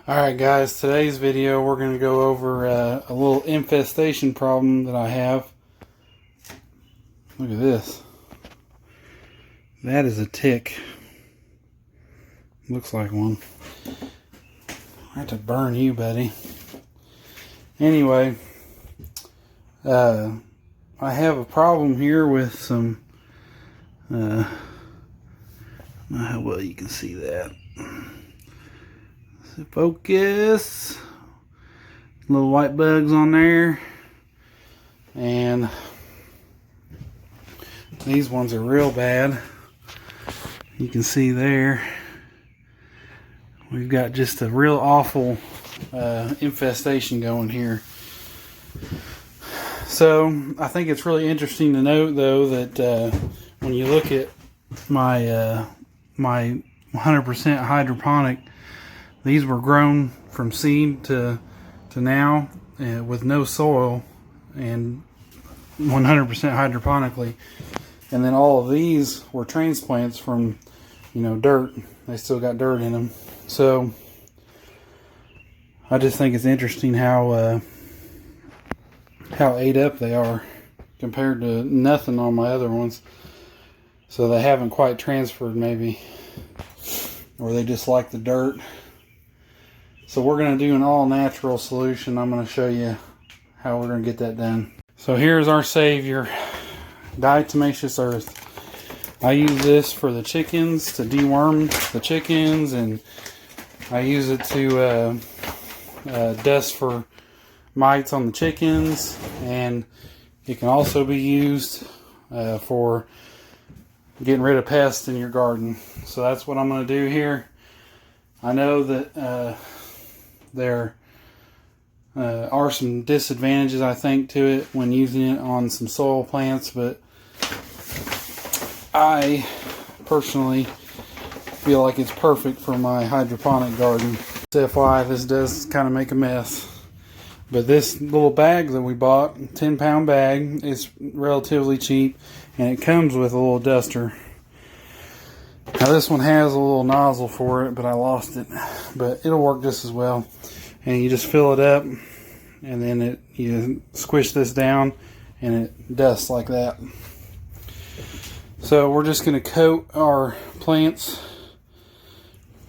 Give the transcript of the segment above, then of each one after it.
Alright guys, today's video we're going to go over a little infestation problem that I have. Look at this. That is a tick. Looks like one. I have to burn you, buddy. Anyway, I have a problem here with some, I don't know how well you can see that. Focus. Little white bugs on there, and these ones are real bad. You can see there we've got just a real awful infestation going here. So I think it's really interesting to note though that when you look at my my 100% hydroponic, these were grown from seed to now with no soil and 100% hydroponically. And then all of these were transplants from, dirt. They still got dirt in them. So I just think it's interesting how ate up they are compared to nothing on my other ones. So they haven't quite transferred maybe, or they just like the dirt. So we're going to do an all-natural solution. I'm going to show you how we're going to get that done. So here's our savior, diatomaceous earth. I use this for the chickens to deworm the chickens, and I use it to dust for mites on the chickens, and it can also be used for getting rid of pests in your garden. So that's what I'm going to do here. I know that there are some disadvantages, I think, to it when using it on some soil plants, but I personally feel like it's perfect for my hydroponic garden. FYI, this does kind of make a mess. But this little bag that we bought, 10-pound bag, is relatively cheap, and it comes with a little duster. Now this one has a little nozzle for it, but I lost it. But it'll work just as well. And you just fill it up, and then you squish this down, and it dusts like that. So we're just going to coat our plants.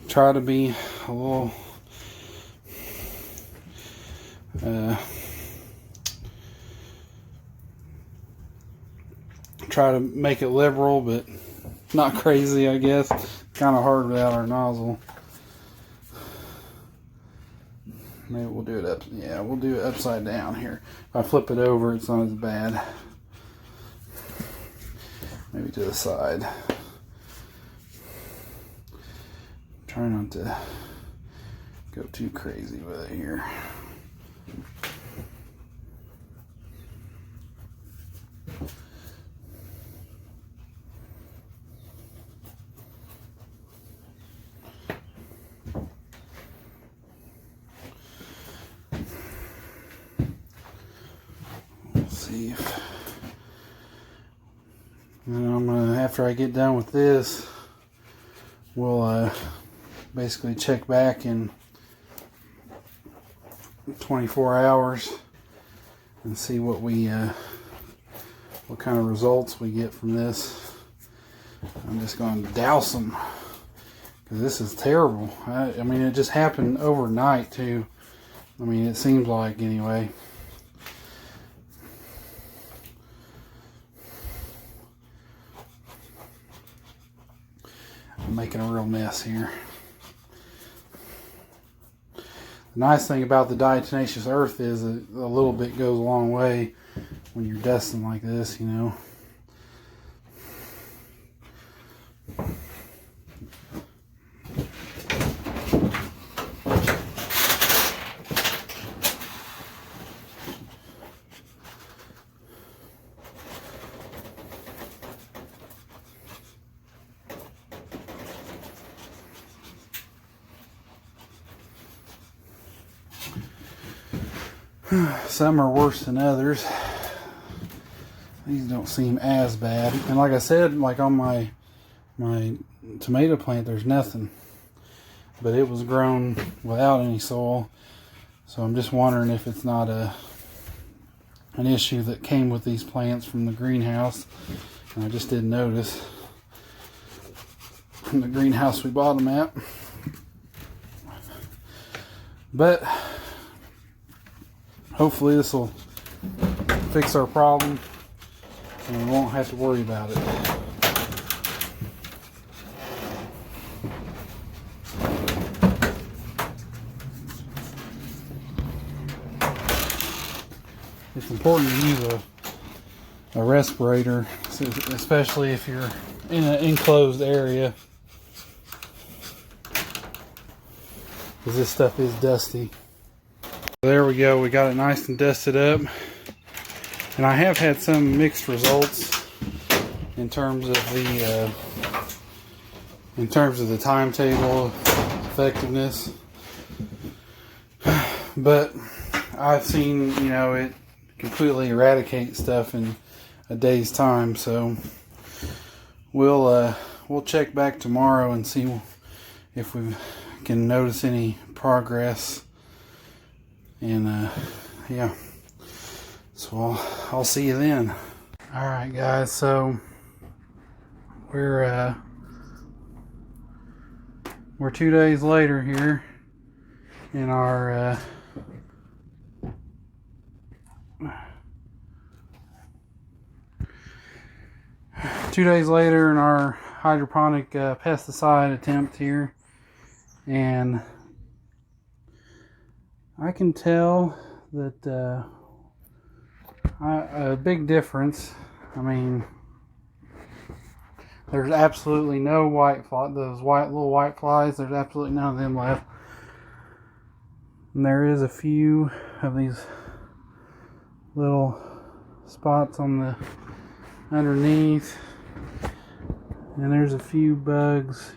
Try to be a little try to make it liberal, but not crazy, I guess. Kind of hard without our nozzle. Maybe we'll do it up. Yeah, we'll do it upside down here. If I flip it over, it's not as bad. Maybe to the side. Try not to go too crazy with it here. See if, and I'm gonna, after I get done with this, we'll basically check back in 24 hours and see what what kind of results we get from this. I'm just going to douse them because this is terrible. I mean, it just happened overnight too. I mean, it seems like, anyway. I'm making a real mess here. The nice thing about the diatomaceous earth is that a little bit goes a long way when you're dusting like this, Some are worse than others. These don't seem as bad. And like I said, like on my tomato plant, there's nothing. but it was grown without any soil. So I'm just wondering if it's not an issue that came with these plants from the greenhouse. And I just didn't notice from the greenhouse we bought them at. But hopefully this will fix our problem and we won't have to worry about it. It's important to use a respirator, especially if you're in an enclosed area, because this stuff is dusty. There we go, we got it nice and dusted up, and I have had some mixed results in terms of the timetable effectiveness, but I've seen, you know, it completely eradicate stuff in a day's time. So we'll check back tomorrow and see if we can notice any progress. And yeah, so I'll see you then. All right, guys. So we're 2 days later here in our 2 days later in our hydroponic pesticide attempt here, and I can tell that a big difference. I mean, there's absolutely no white fly, those little white flies, there's absolutely none of them left. And there is a few of these little spots on the underneath, and there's a few bugs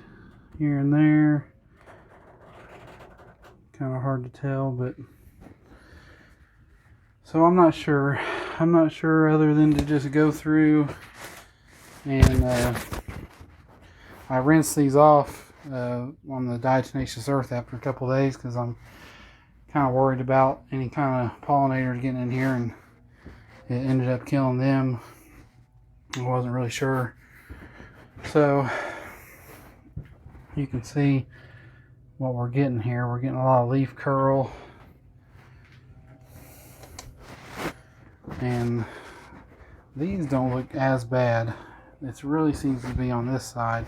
here and there. Kind of hard to tell, but so I'm not sure other than to just go through and I rinsed these off on the diatomaceous earth after a couple days, because I'm kind of worried about any kind of pollinators getting in here, and it ended up killing them. I wasn't really sure. So you can see what we're getting here. We're getting a lot of leaf curl, and these don't look as bad. It really seems to be on this side,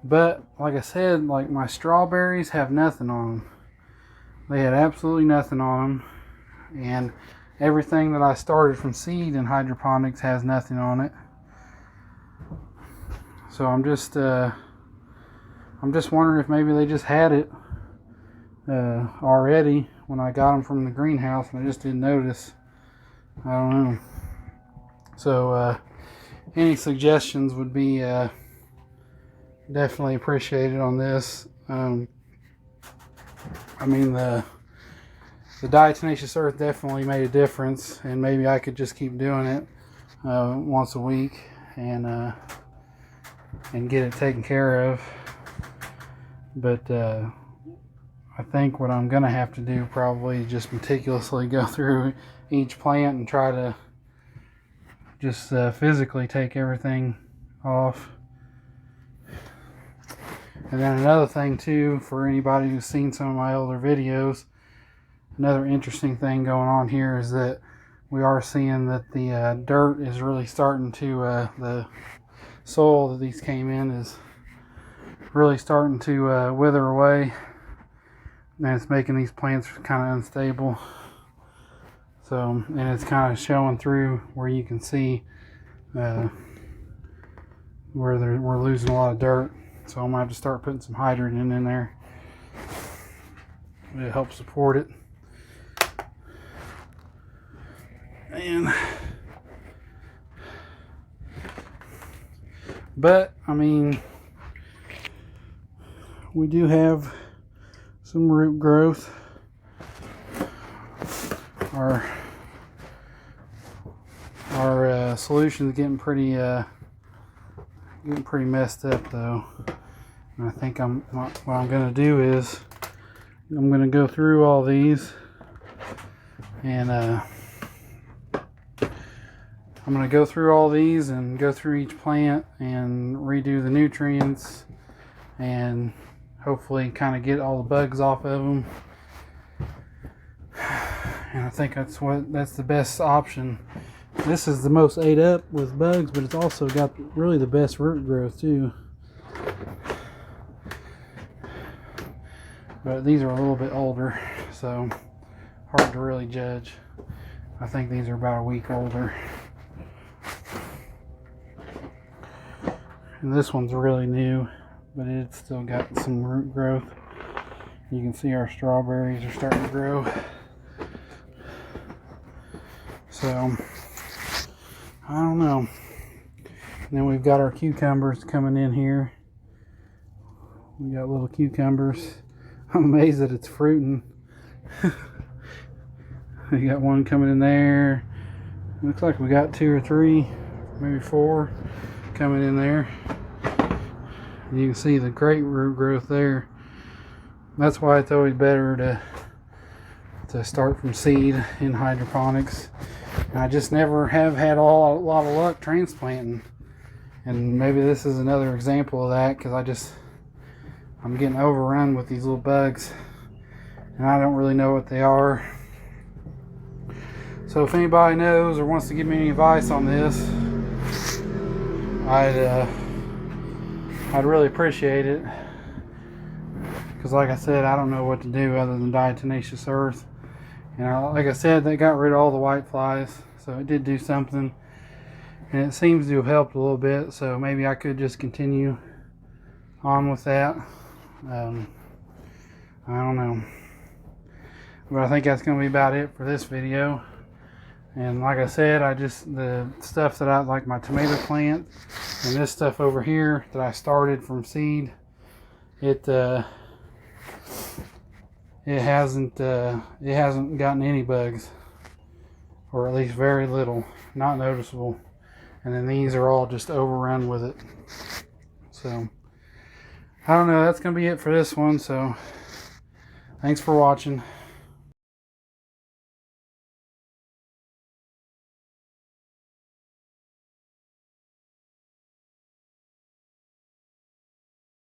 but like I said, like my strawberries have nothing on them. They had absolutely nothing on them, and everything that I started from seed in hydroponics has nothing on it. So I'm just wondering if maybe they just had it already when I got them from the greenhouse and I just didn't notice. I don't know. So any suggestions would be definitely appreciated on this. I mean, the diatomaceous earth definitely made a difference, and maybe I could just keep doing it once a week and get it taken care of. But I think what I'm gonna have to do probably is just meticulously go through each plant and try to just physically take everything off. And then another thing too, for anybody who's seen some of my older videos, another interesting thing going on here is that we are seeing that the dirt is really starting to, the soil that these came in is really starting to wither away, and it's making these plants kind of unstable. So, and it's kind of showing through where you can see where we're losing a lot of dirt. So I'm going to have to start putting some hydroton in there. It helps support it. But I mean, we do have some root growth. Our solution's getting pretty messed up though. And I think what I'm going to do is I'm going to go through all these, and I'm going to go through all these and go through each plant and redo the nutrients and hopefully kind of get all the bugs off of them. And I think that's the best option. This is the most ate up with bugs, but it's also got really the best root growth too. But these are a little bit older, so hard to really judge. I think these are about a week older. And this one's really new, but it's still got some root growth. You can see our strawberries are starting to grow. So, I don't know. And then we've got our cucumbers coming in here. We got little cucumbers. I'm amazed that it's fruiting. We got one coming in there. Looks like we got 2 or 3, maybe 4 coming in there. You can see the great root growth there. That's why it's always better to start from seed in hydroponics. And I just never have had a lot of luck transplanting. And maybe this is another example of that, because I'm getting overrun with these little bugs, and I don't really know what they are. So if anybody knows or wants to give me any advice on this, I'd really appreciate it, because like I said, I don't know what to do other than diatomaceous earth. And like I said, they got rid of all the white flies, so it did do something, and it seems to have helped a little bit. So maybe I could just continue on with that. I don't know, but I think that's going to be about it for this video. And like I said, the stuff that I like, my tomato plant and this stuff over here that I started from seed, it hasn't gotten any bugs, or at least very little, not noticeable. And then these are all just overrun with it. So I don't know, that's going to be it for this one. So thanks for watching.